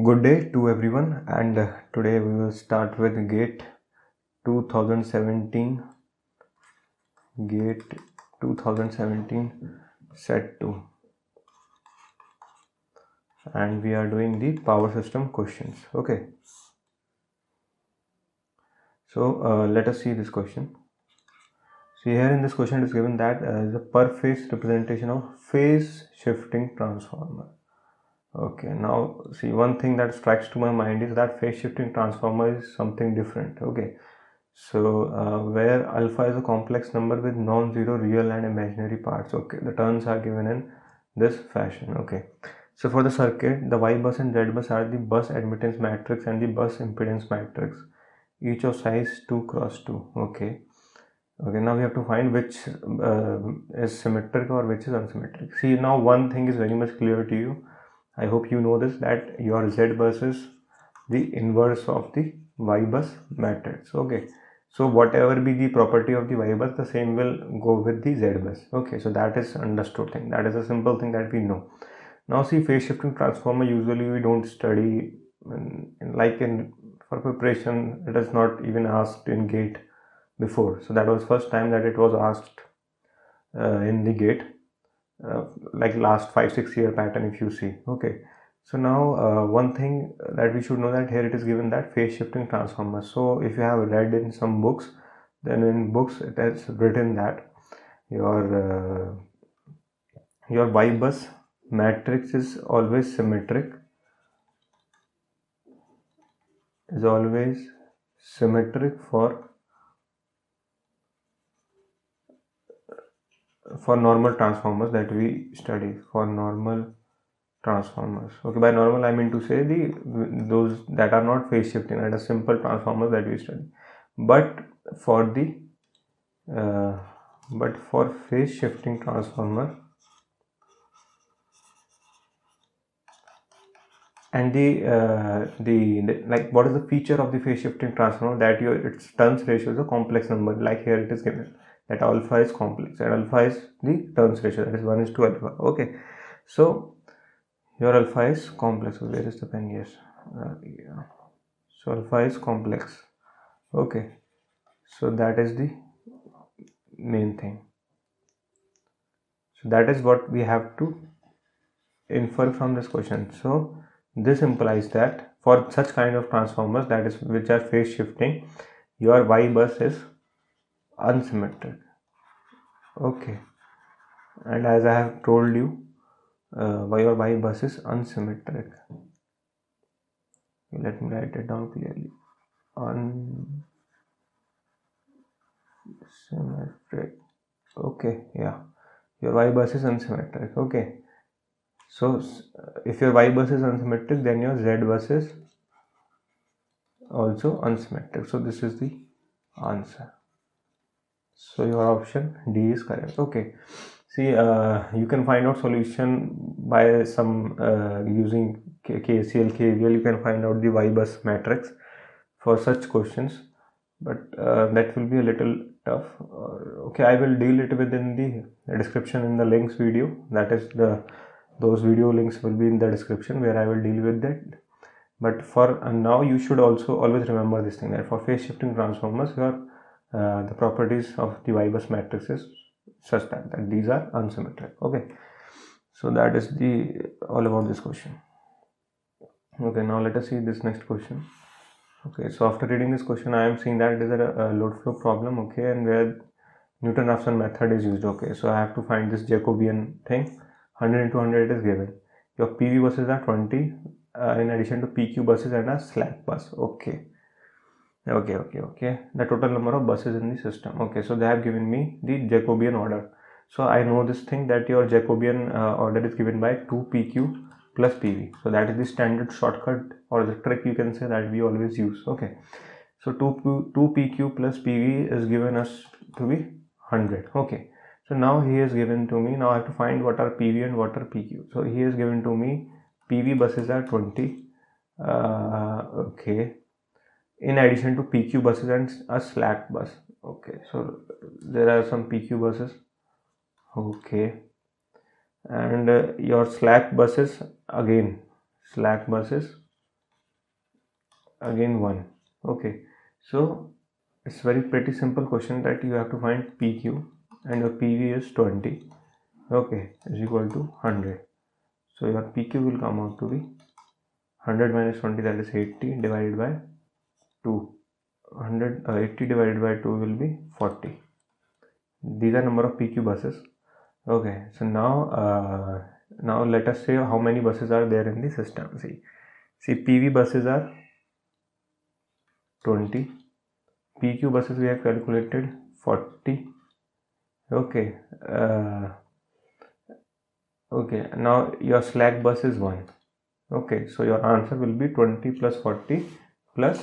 Good day to everyone, and today we will start with GATE 2017 GATE 2017 set 2, and we are doing the power system questions. Okay, so let us see this question. See, here in this question it is given that the per phase representation of phase shifting transformer. Okay, now see, one thing that strikes to my mind is that phase shifting transformer is something different. Okay, so where alpha is a complex number with non-zero real and imaginary parts. Okay, the terms are given in this fashion. Okay, so for the circuit, the Y bus and Z bus are the bus admittance matrix and the bus impedance matrix, each of size 2 cross 2. Okay, now we have to find which is symmetric or which is unsymmetric. See, now one thing is very much clear to you. I hope you know this, that your Z bus is the inverse of the Y bus matrix. Okay, so whatever be the property of the Y bus, the same will go with the Z bus. Okay, so that is understood thing. That is a simple thing that we know. Now see, phase shifting transformer usually we don't study for preparation. It is not even asked in GATE before. So that was first time that it was asked in the GATE. Like last 5-6 year pattern if you see. Okay, so now one thing that we should know, that here it is given that phase shifting transformer. So if you have read in some books, then in books it has written that your Y bus matrix is always symmetric, for normal transformers that we study, for normal transformers. Okay, by normal I mean to say those that are not phase shifting, that are simple transformers that we study. But for phase shifting transformer, and the like, what is the feature of the phase shifting transformer? That its turns ratio is a complex number. Like here it is given that alpha is complex and alpha is the turns ratio, that is 1:2 alpha. Okay, so your alpha is complex. Where is the pen? Yes, yeah. So alpha is complex. Okay, so that is the main thing. So that is what we have to infer from this question. So this implies that for such kind of transformers, that is which are phase shifting, your Y bus is unsymmetric. Okay, and as I have told you, your Y bus is unsymmetric. Let me write it down clearly. Unsymmetric. Okay, yeah, your Y bus is unsymmetric. Okay, so if your Y bus is unsymmetric, then your Z bus is also unsymmetric. So this is the answer. So your option D is correct. Okay, see, you can find out solution by some using KCL, KVL. You can find out the Y bus matrix for such questions, but that will be a little tough. Okay, I will deal it within the description in the links video. That is those video links will be in the description, where I will deal with that. But for now, you should also always remember this thing, that for phase shifting transformers, the properties of the Y bus matrix is such that these are unsymmetric. Okay, so that is all about this question. Okay, now let us see this next question. Okay, so after reading this question, I am seeing that it is a load flow problem. Okay, and where Newton-Raphson method is used. Okay, so I have to find this Jacobian thing. 100 into 100 is given. Your PV buses are 20 in addition to PQ buses and a slack bus. Okay, the total number of buses in the system. Okay, so they have given me the Jacobian order. So I know this thing, that your Jacobian order is given by 2 PQ plus PV. So that is the standard shortcut, or the trick you can say, that we always use. Okay, so 2 PQ plus PV is given us to be 100. Okay, so now he is given to me. Now I have to find what are PV and what are PQ. So he is given to me PV buses are 20. Okay, in addition to PQ buses and a slack bus. Okay, so there are some PQ buses. Okay, and your slack buses, again slack buses again 1. Okay, so it's very pretty simple question that you have to find PQ, and your PV is 20, okay, is equal to 100. So your PQ will come out to be 100 minus 20, that is 80, divided by 2. 80 divided by 2 will be 40. These are number of PQ buses. Okay, so now let us say how many buses are there in the system. See PV buses are 20, PQ buses we have calculated 40. Okay, okay, now your slack bus is 1. Okay, so your answer will be 20 plus 40 plus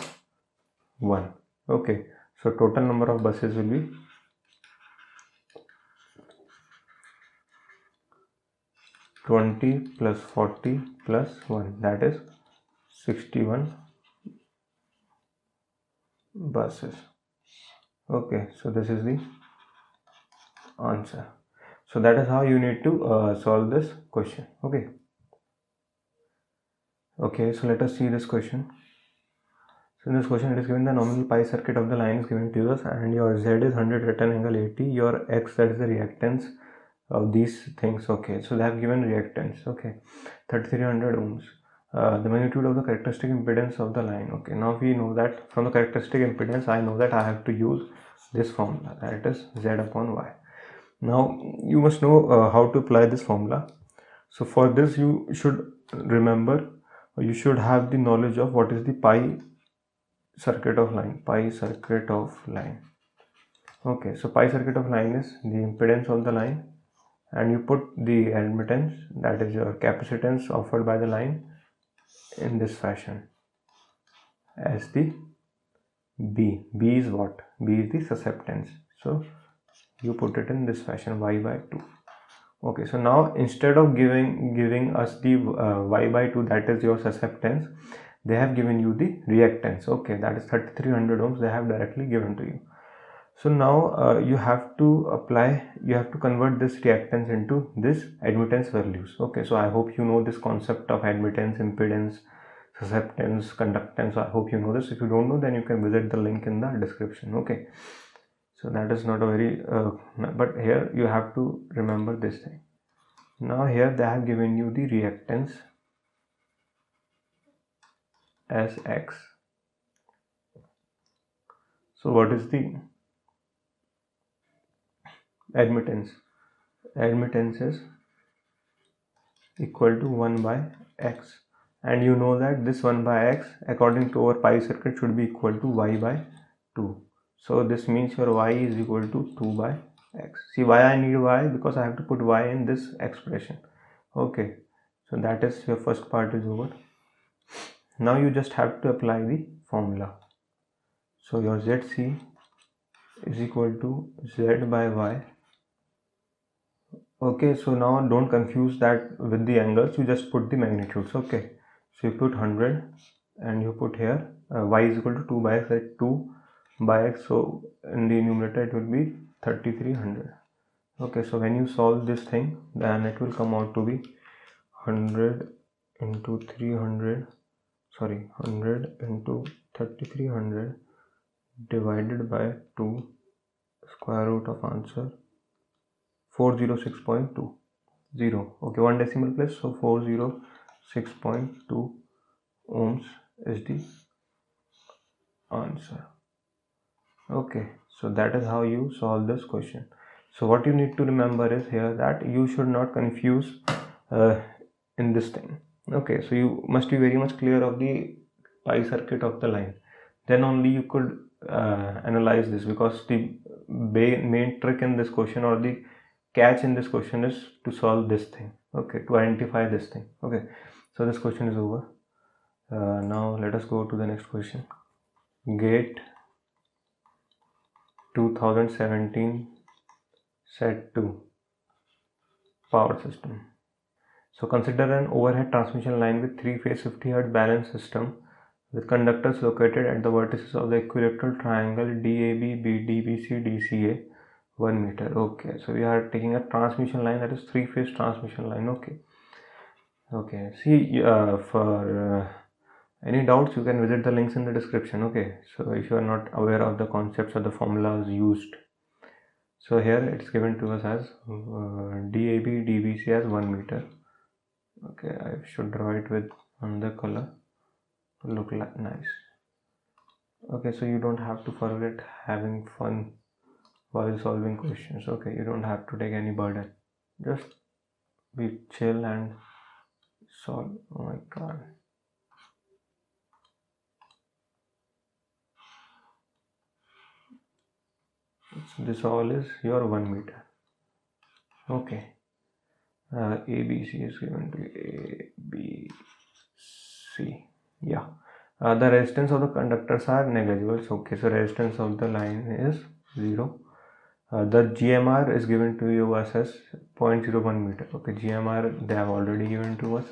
1. Okay, so total number of buses will be 20 plus 40 plus 1, that is 61 buses. Okay, so this is the answer. So that is how you need to solve this question. Okay, so let us see this question. So in this question it is given the nominal pi circuit of the line is given to us, and your Z is 100 at an angle 80, your X, that is the reactance of these things. Okay, so they have given reactance, okay, 3300 ohms. The magnitude of the characteristic impedance of the line. Okay, now we know that from the characteristic impedance I know that I have to use this formula, that is Z upon Y. Now you must know how to apply this formula. So for this you should remember, you should have the knowledge of what is the pi circuit of line. Okay, so pi circuit of line is the impedance of the line, and you put the admittance, that is your capacitance offered by the line, in this fashion as the B. B is what? B is the susceptance. So you put it in this fashion, Y by 2. Okay, so now instead of giving us the Y by 2, that is your susceptance, they have given you the reactance. Okay, that is 3300 ohms they have directly given to you. So now you have to convert this reactance into this admittance values. Okay, so I hope you know this concept of admittance, impedance, susceptance, conductance. I hope you know this. If you don't know, then you can visit the link in the description. Okay, so that is not a very but here you have to remember this thing. Now here they have given you the reactance as X. So what is the admittance? Admittance is equal to 1 by X, and you know that this 1 by X according to our pi circuit should be equal to Y by 2. So this means your Y is equal to 2 by X. See why I need Y? Because I have to put Y in this expression. Okay, so that is your first part is over. Now you just have to apply the formula. So your ZC is equal to Z by Y. Okay, so now don't confuse that with the angles, you just put the magnitudes. Okay, so you put 100 and you put here Y is equal to 2 by X, at 2 by X, so in the numerator it will be 3300. Okay, so when you solve this thing, then it will come out to be 100 into 300, sorry, 100 into 3300 divided by 2, square root of answer 406.20. Okay, one decimal place, so 406.2 ohms is the answer. Okay, so that is how you solve this question. So what you need to remember is here that you should not confuse in this thing. Okay, so you must be very much clear of the pi circuit of the line, then only you could analyze this, because the main trick in this question, or the catch in this question, is to solve this thing. Okay, to identify this thing. Okay, so this question is over. Now let us go to the next question. GATE 2017 set 2 power system. So consider an overhead transmission line with 3-phase 50 Hz balance system with conductors located at the vertices of the equilateral triangle DAB, BDBC, DCA 1 meter. Okay, so we are taking a transmission line, that is 3-phase transmission line. Okay, see for Any doubts, you can visit the links in the description. Okay, so if you are not aware of the concepts or the formulas used, so here it's given to us as DAB DBC as 1 meter. Okay, I should draw it with another color to look like nice. Okay, so you don't have to forget having fun while solving questions. Okay, you don't have to take any burden, just be chill and solve. Oh my god. So this all is your 1 meter. Okay, ABC is given to A, B, C. Yeah, the resistance of the conductors are negligible. So, okay, so resistance of the line is 0. The GMR is given to you as 0.01 meter. Okay, GMR they have already given to us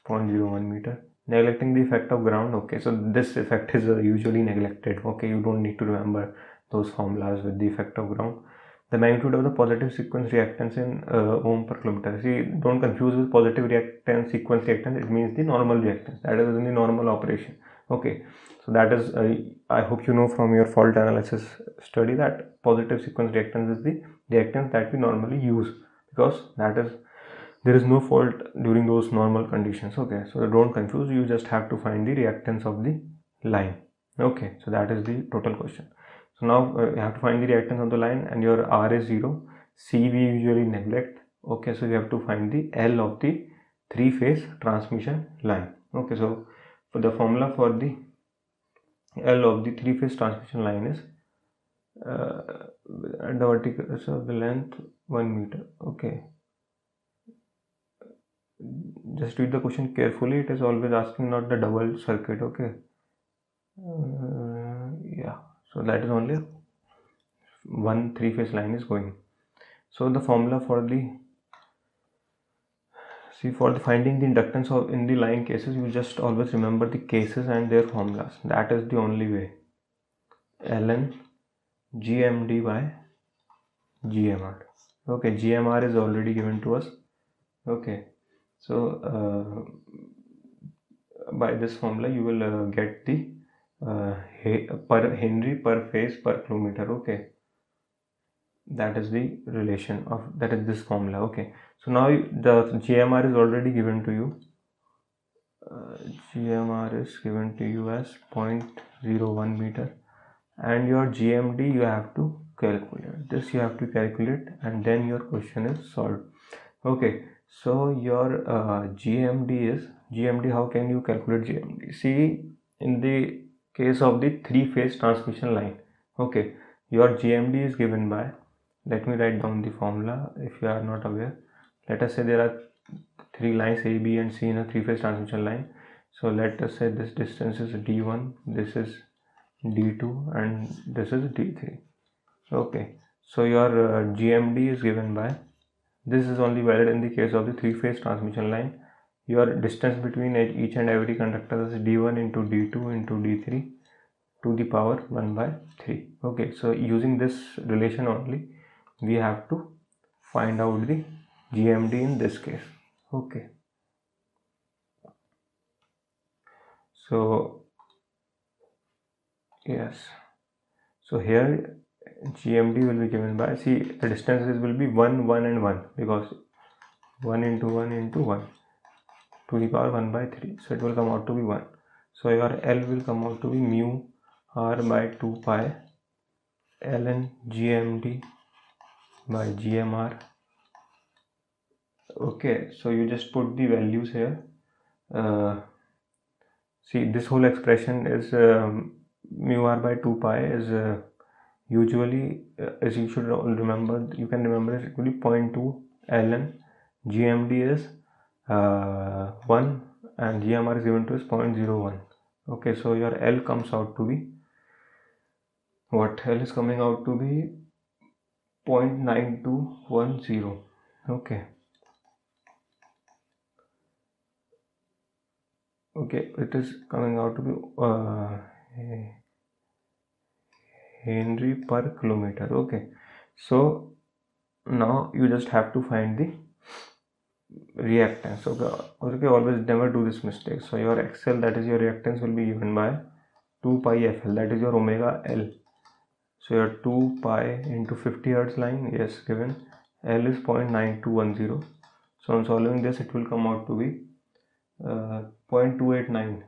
0.01 meter. Neglecting the effect of ground. Okay, so this effect is usually neglected. Okay, you don't need to remember those formulas with the effect of ground. The magnitude of the positive sequence reactance in ohm per kilometer. See, don't confuse with positive reactance, sequence reactance. It means the normal reactance. That is in the normal operation. Okay, so that is, I hope you know from your fault analysis study that positive sequence reactance is the reactance that we normally use, because that is, there is no fault during those normal conditions. Okay, so don't confuse, you just have to find the reactance of the line. Okay, so that is the total question. So now you have to find the reactance of the line, and your R is 0. C we usually neglect. Okay, so you have to find the L of the three-phase transmission line. Okay, so for the formula for the L of the three-phase transmission line is the vertical, so the length 1 meter. Okay, just read the question carefully. It is always asking not the double circuit. Okay, yeah, so that is only one three-phase line is going. So the formula for the, see, for the finding the inductance of in the line cases, you just always remember the cases and their formulas. That is the only way. Ln GMD by GMR. Okay, GMR is already given to us. Okay, so by this formula you will get the per Henry per phase per kilometer. Okay, that is the relation of, that is this formula. Okay, so now the GMR is already given to you. GMR is given to you as 0.01 meter, and your GMD you have to calculate. This you have to calculate, and then your question is solved. Okay, so your GMD is, GMD, how can you calculate GMD? See, in the case of the three-phase transmission line, okay, your GMD is given by, let me write down the formula if you are not aware. Let us say there are three lines A, B and C in a three-phase transmission line. So let us say this distance is D1, this is D2 and this is D3. Okay, so your GMD is given by, this is only valid in the case of the three-phase transmission line. Your distance between each and every conductor is D1 into D2 into D3 to the power 1 by 3. Okay, so using this relation only, we have to find out the GMD in this case. Okay, so yes, so here GMD will be given by, see, the distances will be 1, 1 and 1, because 1 into 1 into 1 to the power 1 by 3, so it will come out to be 1. So your L will come out to be mu R by 2 pi ln GMD by GMR. Okay, so you just put the values here. See, this whole expression is mu R by 2 pi is usually, as you should remember, you can remember it will be 0.2 ln GMD is 1 and GMR is given to us 0.01. Okay, so your L comes out to be, what, L is coming out to be 0.9210. Okay, okay, it is coming out to be Henry per kilometer. Okay, so now you just have to find the reactance. Okay, always never do this mistake. So your XL, that is your reactance, will be given by 2 pi FL, that is your omega L. So your 2 pi into 50 hertz line, yes, given. L is 0.9210. So on solving this, it will come out to be 0.289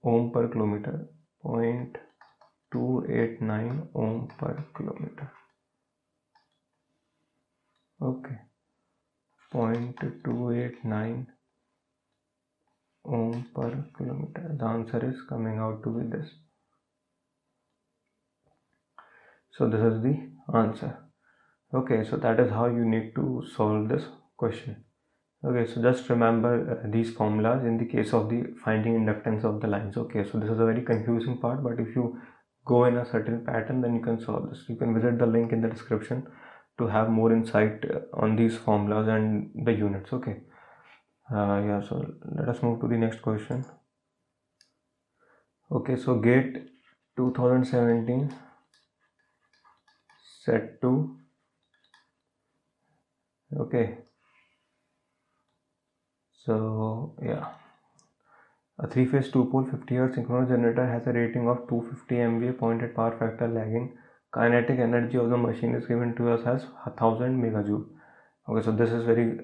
ohm per kilometer. 0.289 ohm per kilometer. Okay, 0.289 ohm per kilometer. The answer is coming out to be this. So this is the answer. Okay, so that is how you need to solve this question. Okay, so just remember these formulas in the case of the finding inductance of the lines. Okay, so this is a very confusing part, but if you go in a certain pattern, then you can solve this. You can visit the link in the description to have more insight on these formulas and the units. Okay, yeah, so let us move to the next question. Okay, so GATE 2017 set to, okay, so yeah, a 3-phase 2-pole 50 Hz synchronous generator has a rating of 250 MVA pointed power factor lagging. Kinetic energy of the machine is given to us as 1000 megajoule. Okay, so this is very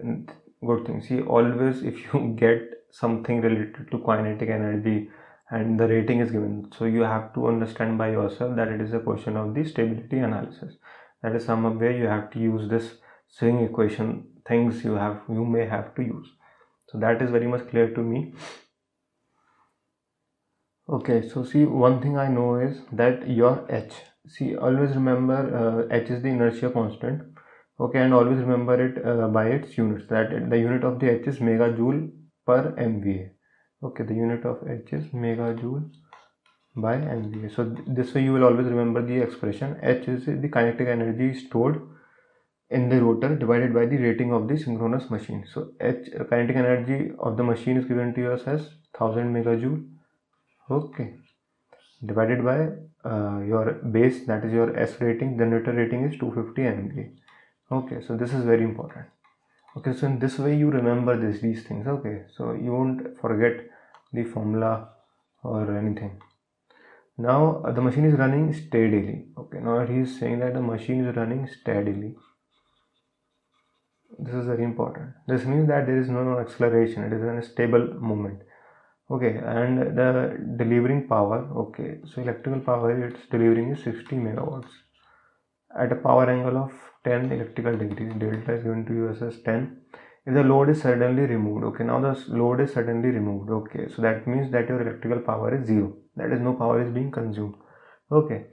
good thing. See, always if you get something related to kinetic energy and the rating is given, so you have to understand by yourself that it is a question of the stability analysis. That is somewhere you have to use this swing equation things you may have to use. So that is very much clear to me. Okay, so see, one thing I know is that your H, see, always remember H is the inertia constant. Okay, and always remember it by its units, that the unit of the H is megajoule per MVA. Okay, the unit of H is megajoule by MVA. So this way you will always remember the expression. H is the kinetic energy stored in the rotor divided by the rating of the synchronous machine. So kinetic energy of the machine is given to us as 1000 megajoule. Okay, divided by your base, that is your S rating, generator rating is 250 MVA. Okay, so this is very important. Okay, so in this way you remember these things. Okay, so you won't forget the formula or anything. Now the machine is running steadily. Okay, now he is saying that the machine is running steadily. This is very important. This means that there is no acceleration, it is a stable movement. Okay, and the delivering power, okay, so electrical power it's delivering is 60 megawatts at a power angle of 10 electrical degrees. Delta is given to you as 10. If the load is suddenly removed, okay, now the load is suddenly removed, okay, so that means that your electrical power is 0, that is no power is being consumed. Okay,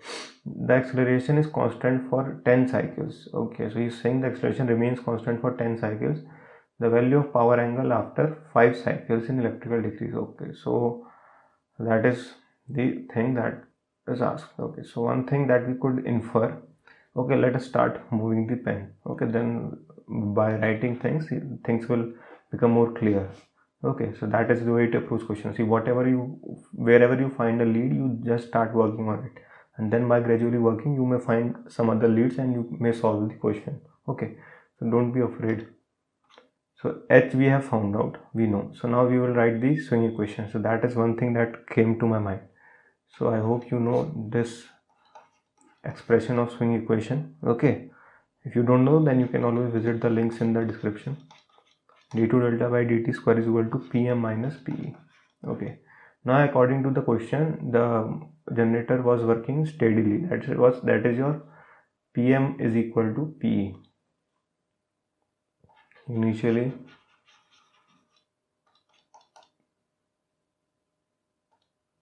the acceleration is constant for 10 cycles. Okay, so he's saying the acceleration remains constant for 10 cycles. The value of power angle after 5 cycles in electrical degrees. Okay, so that is the thing that is asked. Okay, so one thing that we could infer. Okay, let us start moving the pen. Okay, then by writing things will become more clear. Okay, so that is the way to approach questions. See, wherever you find a lead, you just start working on it, and then by gradually working you may find some other leads and you may solve the question. Okay, so don't be afraid. So H we have found out, we know. So now we will write the swing equation. So that is one thing that came to my mind. So I hope you know this expression of swing equation. Okay, if you don't know, then you can always visit the links in the description. d2 delta by dt square is equal to pm minus pe. Okay, now according to the question, the generator was working steadily. That is your pm is equal to pe. Initially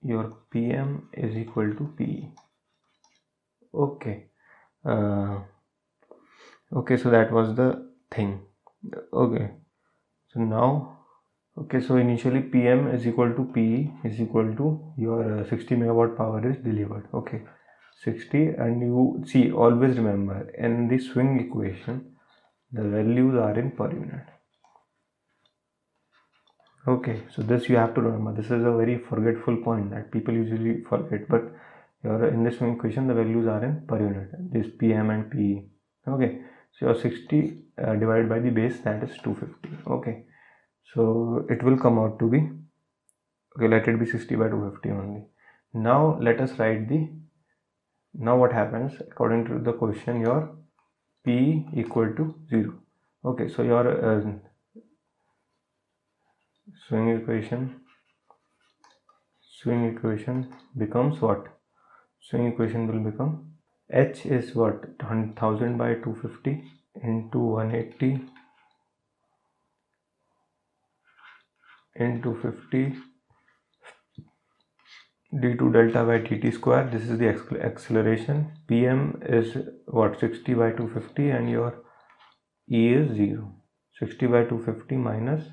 your pm is equal to pe. Okay, okay, so that was the thing. Okay, so now, okay, so initially pm is equal to pe is equal to your 60 megawatt power is delivered. Okay, 60, and you see, always remember in the swing equation the values are in per unit. Okay, so this you have to remember. This is a very forgetful point that people usually forget, but in this swing equation the values are in per unit, this pm and pe. Okay, So your 60 divided by the base, that is 250. Okay, so it will come out to be, okay, let it be 60 by 250 only. Now let us write the, now what happens according to the question, your P equal to 0. Okay, so your swing equation becomes what? Swing equation will become H is what? 1000 by 250 into 180 into 50 d2 delta by dt square. This is the acceleration. Pm is what? 60 by 250 and your E is 0. 60 by 250 minus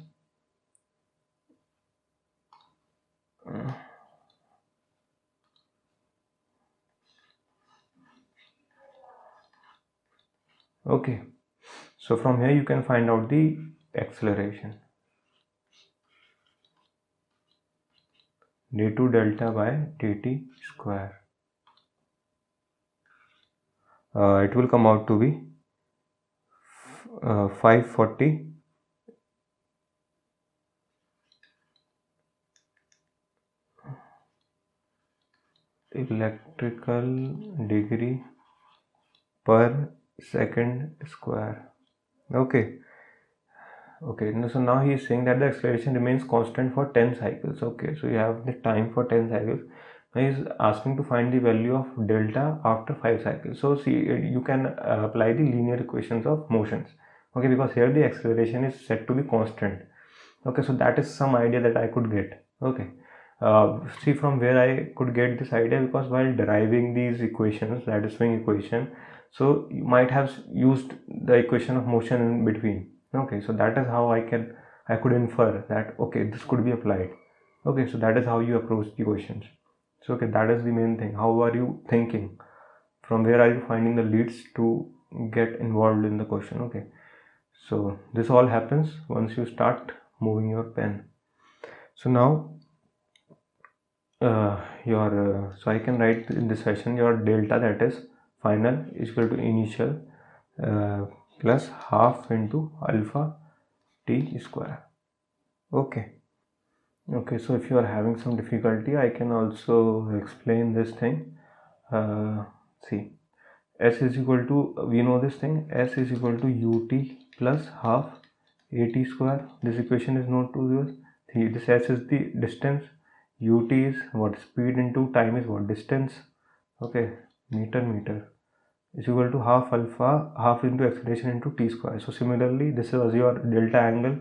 okay, so from here you can find out the acceleration. d2 delta by dt square. It will come out to be 540 electrical degree per second square. Okay, so now he is saying that the acceleration remains constant for 10 cycles. Okay, so you have the time for 10 cycles. Now he is asking to find the value of delta after 5 cycles. So see, you can apply the linear equations of motions. Okay, because here the acceleration is set to be constant. Okay, so that is some idea that I could get. Okay, see from where I could get this idea, because while deriving these equations, that is swing equation, so you might have used the equation of motion in between. Okay, so that is how I could infer that okay, this could be applied. Okay, so that is how you approach the questions. So okay, that is the main thing. How are you thinking? From where are you finding the leads to get involved in the question? Okay, so this all happens once you start moving your pen. So now so I can write in this fashion, your delta, that is final, is equal to initial plus half into alpha t square. Okay, so if you are having some difficulty, I can also explain this thing. See, S is equal to, we know this thing, S is equal to ut plus half at square. This equation is known to us. This S is the distance, ut is what? Speed into time is what? Distance. Okay, meter is equal to half alpha, half into acceleration into t square. So similarly, this was your delta angle.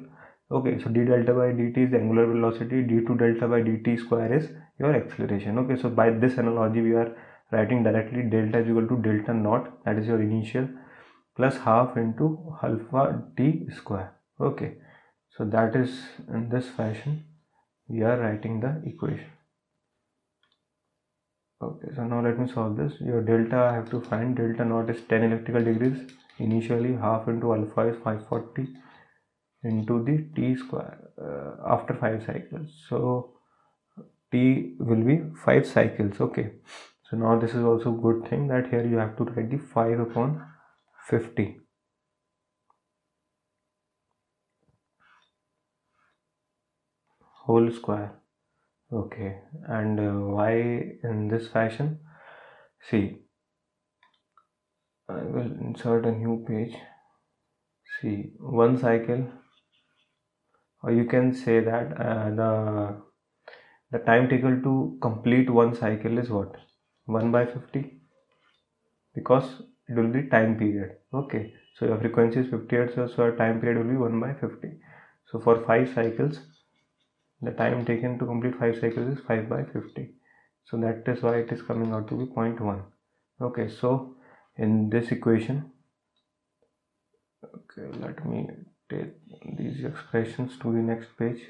Okay, so d delta by dt is the angular velocity, d2 delta by dt square is your acceleration. Okay, so by this analogy we are writing directly delta is equal to delta naught, that is your initial, plus half into alpha t square. Okay, so that is in this fashion we are writing the equation. Okay, so now let me solve this. Your delta, I have to find delta naught is 10 electrical degrees. Initially half into alpha is 540 into the t square after 5 cycles. So t will be 5 cycles. Okay, so now this is also good thing that here you have to write the 5 upon 50. Whole square. Okay, and why in this fashion? See, I will insert a new page. See, one cycle, or you can say that the time taken to complete one cycle is what? 1 by 50, because it will be time period. Okay, so your frequency is 50 Hz, so your time period will be 1 by 50. So for 5 cycles, the time taken to complete 5 cycles is 5 by 50. So that is why it is coming out to be 0.1. Okay, so in this equation, okay, let me take these expressions to the next page.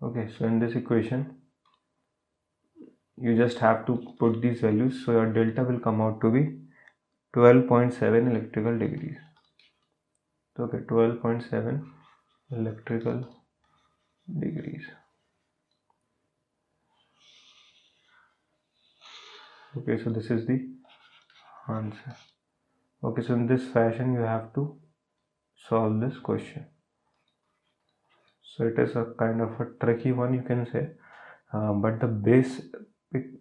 Okay, so in this equation you just have to put these values, so your delta will come out to be 12.7 electrical degrees. Okay, 12.7 electrical degrees. Okay, so this is the answer. Okay, so in this fashion you have to solve this question. So it is a kind of a tricky one, you can say, but the basic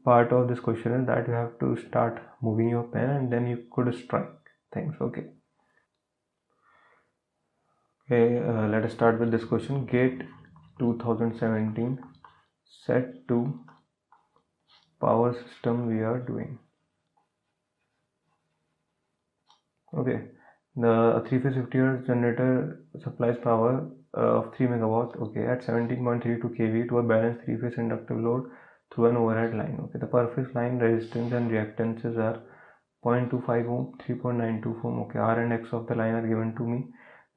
part of this question is that you have to start moving your pen and then you could strike things. Okay. Okay, let us start with this question. GATE 2017 set to power system we are doing. Okay, the three-phase 50 Hz generator supplies power of 3 megawatt. Okay, at 17.32 kV to a balanced three-phase inductive load through an overhead line. Okay, the per phase line resistance and reactances are 0.25 ohm, 3.92 ohm. Okay, R and X of the line are given to me.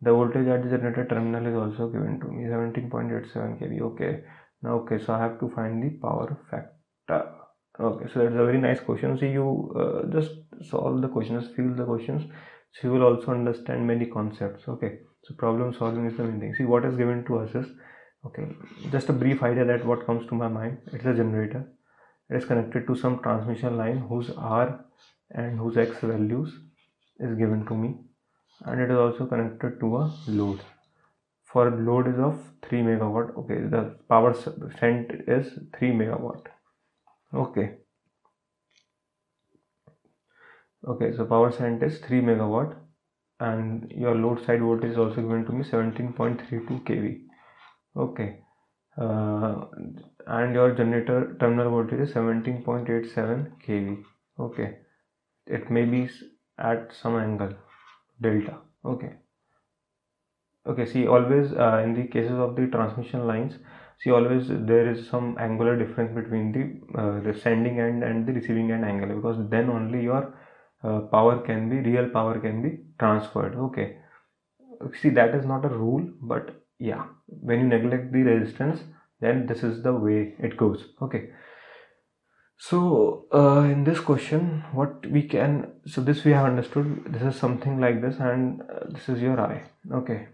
The voltage at the generator terminal is also given to me, 17.87 kV. Okay, now okay, so I have to find the power factor. Okay, so that's a very nice question. See, you just solve the questions, feel the questions, so you will also understand many concepts. Okay, so problem solving is the main thing. See, what is given to us is, okay, just a brief idea that what comes to my mind. It's a generator. It is connected to some transmission line whose R and whose X values is given to me, and it is also connected to a load. For load is of 3 megawatt. Okay, the power sent is 3 megawatt. Okay. Okay, so power sent is 3 megawatt and your load side voltage is also given to me 17.32 kV. Okay, uh, and your generator terminal voltage is 17.87 kV. Okay, it may be at some angle delta. Okay. Okay, see, always in the cases of the transmission lines, see, always there is some angular difference between the sending end and the receiving end angle, because then only your real power can be transferred. Okay, see, that is not a rule, but yeah, when you neglect the resistance, then this is the way it goes. Okay, so in this question, what we can, so this we have understood, this is something like this, and this is your I. Okay,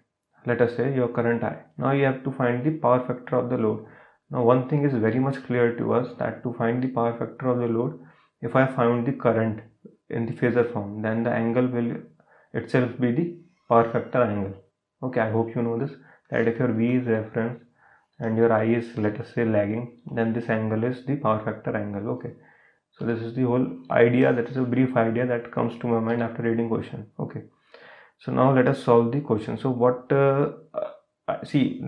let us say your current I. Now you have to find the power factor of the load. Now one thing is very much clear to us, that to find the power factor of the load, if I found the current in the phasor form, then the angle will itself be the power factor angle. Okay, I hope you know this, that if your V is reference and your I is, let us say, lagging, then this angle is the power factor angle. Okay, so this is the whole idea, that is a brief idea that comes to my mind after reading question. Okay, so now let us solve the question. So what see,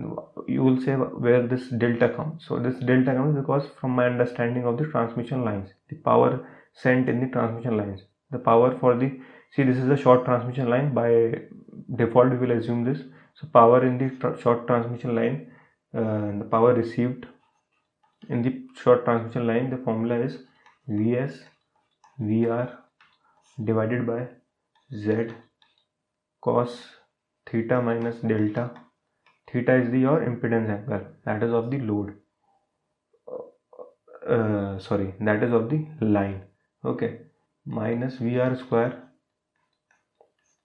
you will say where this delta comes. So this delta comes because from my understanding of the transmission lines, the power sent in the transmission lines, the power for the, see, this is a short transmission line. By default we will assume this. So power in the short transmission line, the power received in the short transmission line, the formula is Vs Vr divided by Z cos theta minus delta. Theta is the your impedance angle, that is of the load, sorry, that is of the line. Okay, minus Vr square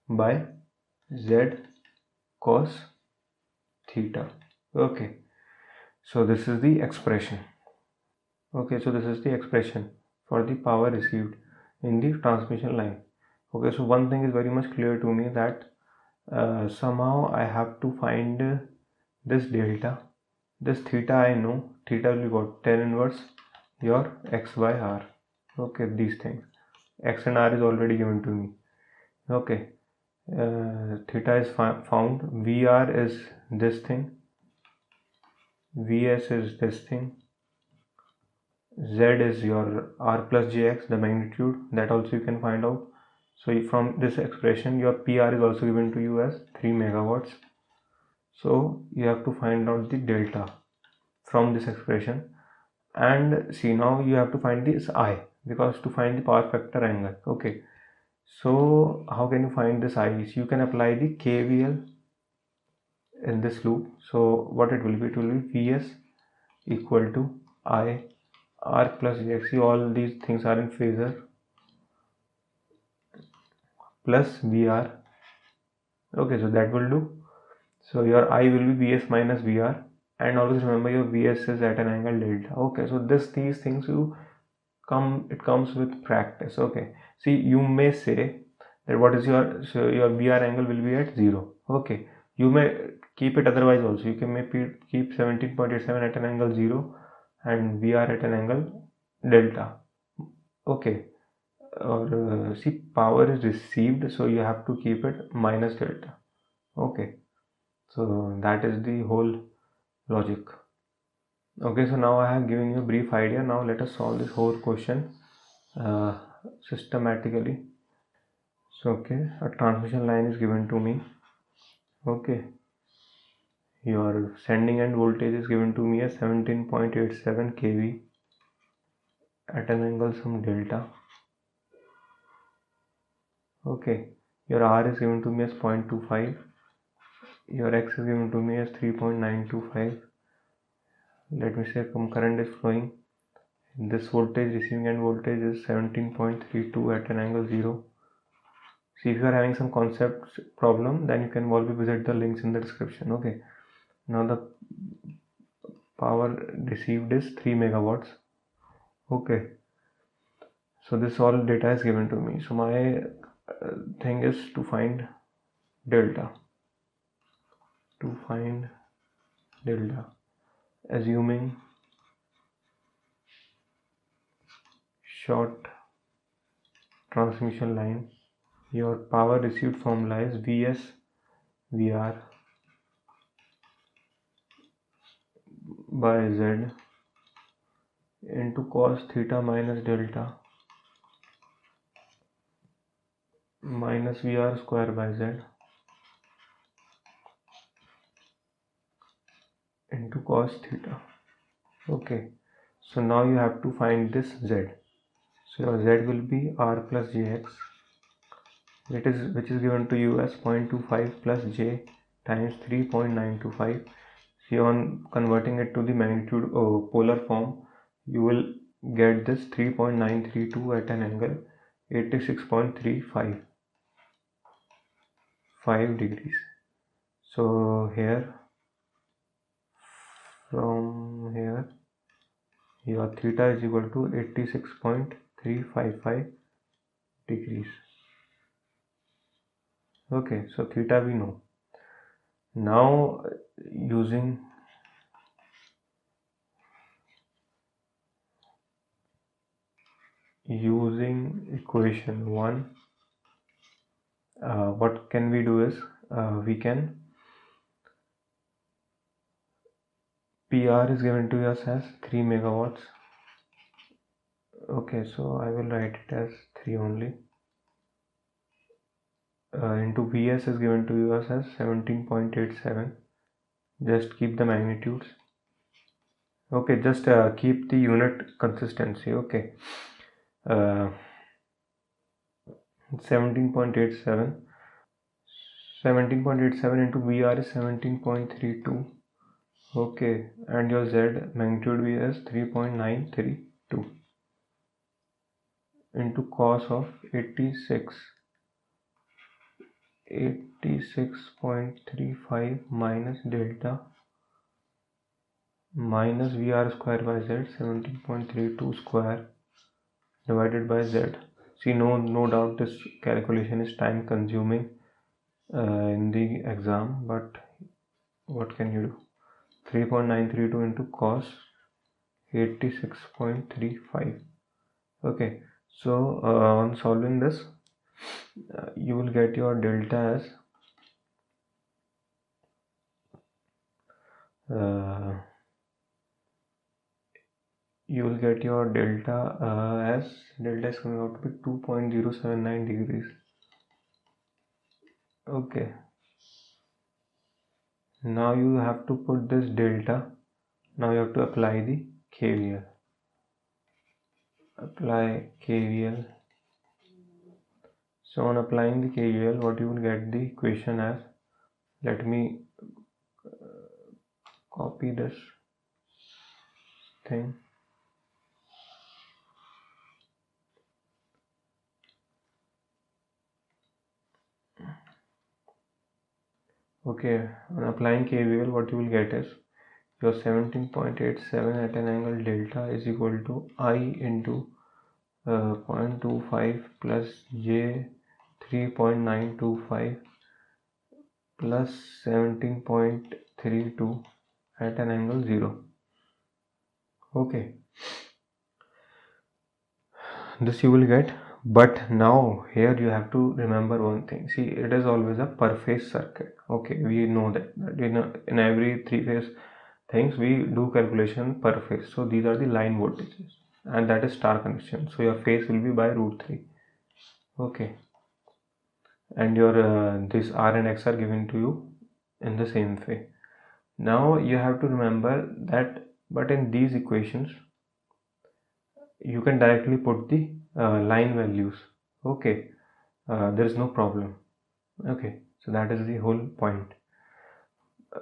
by Z cos theta. Okay, so this is the expression. Okay, so this is the expression for the power received in the transmission line. Okay, so one thing is very much clear to me, that somehow I have to find this delta. This theta I know, theta will be what, tan inverse your x by r. Okay, these things, x and r is already given to me. Okay, theta is found, Vr is this thing, Vs is this thing, Z is your r plus jx, the magnitude, that also you can find out. So from this expression, your PR is also given to you as 3 megawatts. So you have to find out the delta from this expression. And see, now you have to find this I, because to find the power factor angle. Okay, so how can you find this I? So you can apply the KVL in this loop. So what it will be, it will be Vs equal to I R plus Vx. See, all these things are in phasor, plus Vr. Okay, so that will do. So your I will be Vs minus Vr, and always remember your Vs is at an angle delta. Okay, so these things it comes with practice. Okay, see, you may say that what is your Vr angle will be at 0. Okay, you may keep it otherwise also. You can maybe keep 17.87 at an angle 0 and Vr at an angle delta. Okay, or see, power is received, so you have to keep it minus delta. Okay, so that is the whole logic. Okay, so now I have given you a brief idea. Now let us solve this whole question uh, systematically. So okay, a transmission line is given to me. Okay, your sending end voltage is given to me as 17.87 kV at an angle some delta. Okay, your R is given to me as 0.25. Your X is given to me as 3.925. Let me say current is flowing. This voltage, receiving end voltage, is 17.32 at an angle 0. See, if you are having some concept problem, then you can always visit the links in the description. Okay, now the power received is 3 megawatts. Okay, so this all data is given to me. So my thing is to find delta. Assuming short transmission line, your power received formula is Vs Vr by Z into cos theta minus delta minus Vr square by Z into cos theta. Okay, so now you have to find this Z. So your Z will be R plus Jx, which is given to you as 0.25 plus J times 3.925. See, on converting it to the magnitude polar form, you will get this 3.932 at an angle 86.35 degrees. So here, from here, your theta is equal to 86.355 degrees. Okay, so theta we know. Now using equation 1, what can we do is we can PR is given to us as 3 megawatts. Okay, so I will write it as 3 only. Into Vs is given to us as 17.87. Just keep the magnitudes. Okay, just keep the unit consistency. Okay, 17.87. 17.87 into Vr is 17.32. Okay, and your Z magnitude V is 3.932 into cos of 86.35 minus delta minus Vr square by Z 17.32 square divided by Z. See, no doubt this calculation is time consuming in the exam, but what can you do? 3.932 into cos 86.35. Okay, so on solving this, you will get your delta as delta is coming out to be 2.079 degrees. Okay, now you have to put this delta. Now you have to apply the KVL. Apply KVL. So on applying the KVL, what you will get the equation as, let me copy this thing. Okay, on applying KVL, what you will get is, your 17.87 at an angle delta is equal to I into 0.25 plus j 3.925 plus 17.32 at an angle 0. Okay, this you will get. But now here you have to remember one thing. See, it is always a per phase circuit. Okay, we know that in every three phase things we do calculation per phase. So these are the line voltages, and that is star connection. So your phase will be by √3. Okay, and your this R and X are given to you in the same way. Now you have to remember that, but in these equations you can directly put the line values. Okay, there is no problem. Okay, so that is the whole point.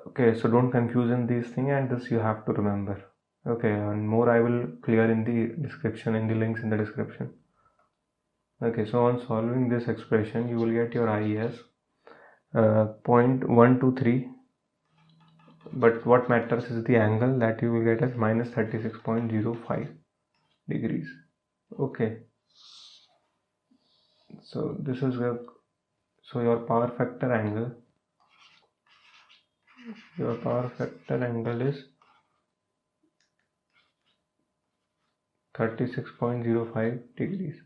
Okay, so don't confuse in these things, and this you have to remember. Okay, and more I will clear in the description, in the links in the description. Okay, so on solving this expression you will get your I as 0.123, but what matters is the angle that you will get as minus 36.05 degrees. Okay, so this is your power factor angle. Your power factor angle is 36.05 degrees,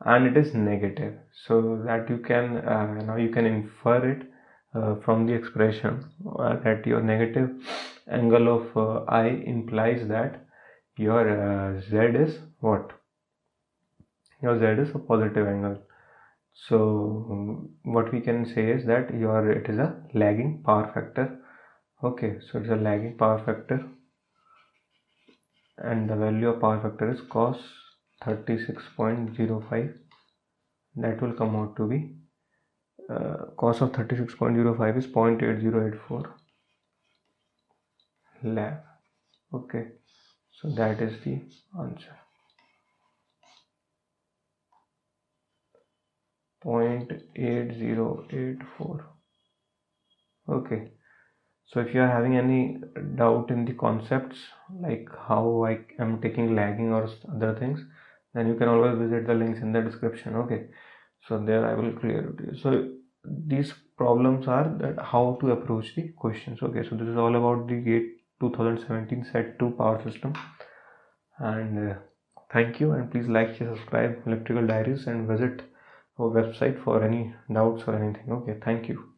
and it is negative, so that you can now you can infer it from the expression that your negative angle of I implies that your Z is what? Your Z is a positive angle. So what we can say is that it is a lagging power factor. Okay, so it's a lagging power factor, and the value of power factor is cos 36.05. that will come out to be cos of 36.05 is 0.8084 lab. Okay, so that is the answer. 0.8084. Okay, so if you are having any doubt in the concepts, like how I am taking lagging or other things, then you can always visit the links in the description. Okay, so there I will clear it to you. So these problems are that how to approach the questions. Okay, so this is all about the GATE 2017 set 2 power system, and thank you, and please like, share, subscribe Electrical Diaries, and visit our website for any doubts or anything. Okay, thank you.